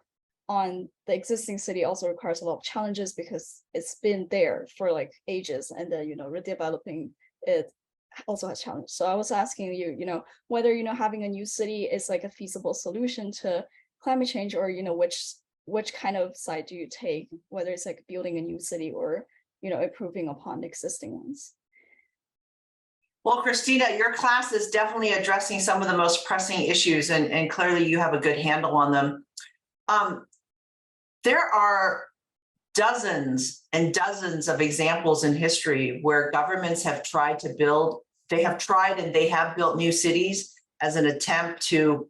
E: on the existing city also requires a lot of challenges because it's been there for like ages, and then, redeveloping it also has challenges. So I was asking you, whether, having a new city is like a feasible solution to climate change, or, which kind of side do you take, whether it's like building a new city or, improving upon existing ones?
B: Well, Christina, your class is definitely addressing some of the most pressing issues, and clearly you have a good handle on them. There are dozens and dozens of examples in history where governments have tried to build, they have built new cities as an attempt to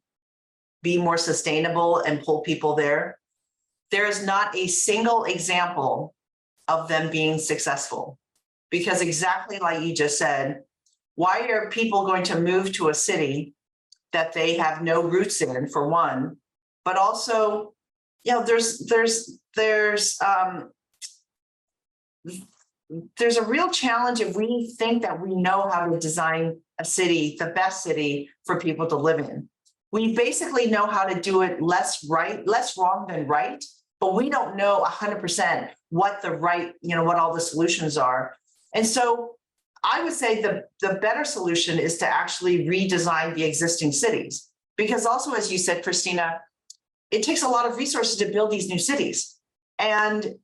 B: be more sustainable and pull people there. There is not a single example of them being successful, because exactly like you just said, why are people going to move to a city that they have no roots in, for one, but also, there's a real challenge if we think that we know how to design a city, the best city for people to live in. We basically know how to do it less wrong than right, but we don't know 100% what the right, what all the solutions are. And so I would say the better solution is to actually redesign the existing cities. Because also, as you said, Christina, it takes a lot of resources to build these new cities. And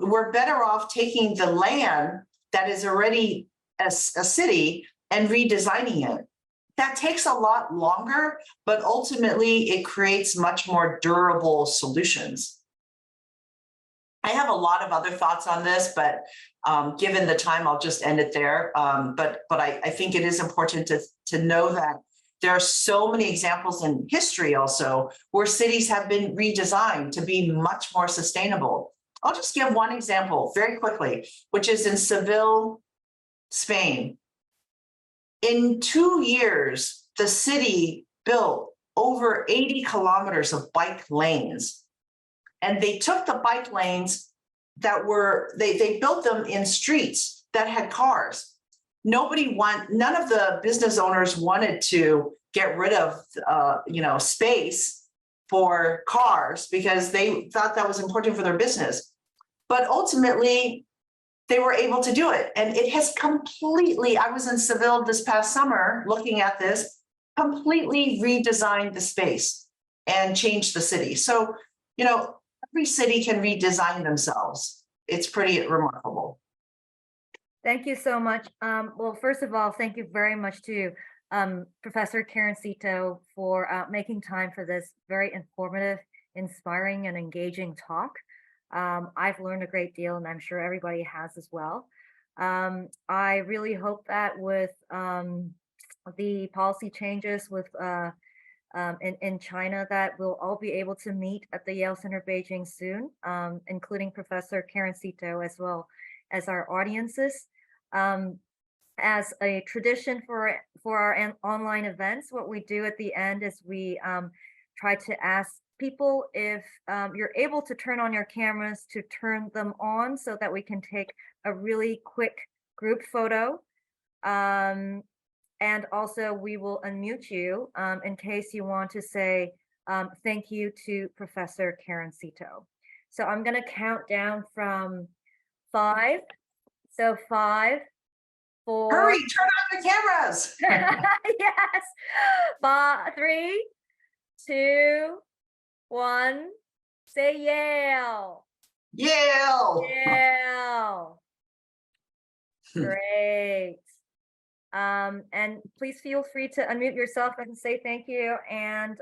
B: we're better off taking the land that is already a city and redesigning it. That takes a lot longer, but ultimately it creates much more durable solutions. I have a lot of other thoughts on this, but given the time, I'll just end it there. But I think it is important to know that there are so many examples in history also where cities have been redesigned to be much more sustainable. I'll just give one example very quickly, which is in Seville, Spain. In 2 years, the city built over 80 kilometers of bike lanes. And they took the bike lanes that were, they built them in streets that had cars. None of the business owners wanted to get rid of, space for cars because they thought that was important for their business. But ultimately, they were able to do it. And it has completely, I was in Seville this past summer looking at this, completely redesigned the space and changed the city. So, every city can redesign themselves. It's pretty remarkable.
A: Thank you so much. Well, first of all, thank you very much to Professor Karen Seto for making time for this very informative, inspiring, and engaging talk. I've learned a great deal, and I'm sure everybody has as well. I really hope that with the policy changes with in China, that we'll all be able to meet at the Yale Center Beijing soon, including Professor Karen Seto as well as our audiences. As a tradition for our online events, what we do at the end is we try to ask people if you're able to turn on your cameras to turn them on so that we can take a really quick group photo. And also we will unmute you in case you want to say thank you to Professor Karen Seto. So I'm going to count down from 5. So 5, 4.
B: Hurry, turn on the cameras.
A: Yes. 5, 3, 2, 1. Say Yale.
B: Yale.
A: Yale. Great. And please feel free to unmute yourself and say thank you, and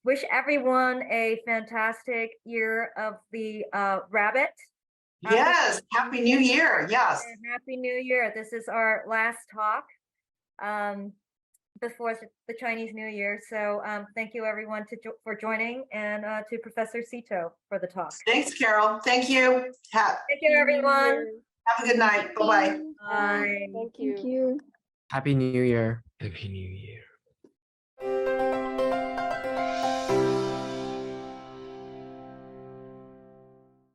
A: wish everyone a fantastic year of the rabbit.
B: Yes, Happy New Year. Yes.
A: And Happy New Year. This is our last talk before the Chinese New Year. So thank you everyone for joining, and to Professor Seto for the talk.
B: Thanks, Carol. Thank you.
A: Thank you, everyone.
B: Have a good night. Bye-bye.
A: Bye.
E: Thank you.
F: Happy New Year.
G: Happy New Year.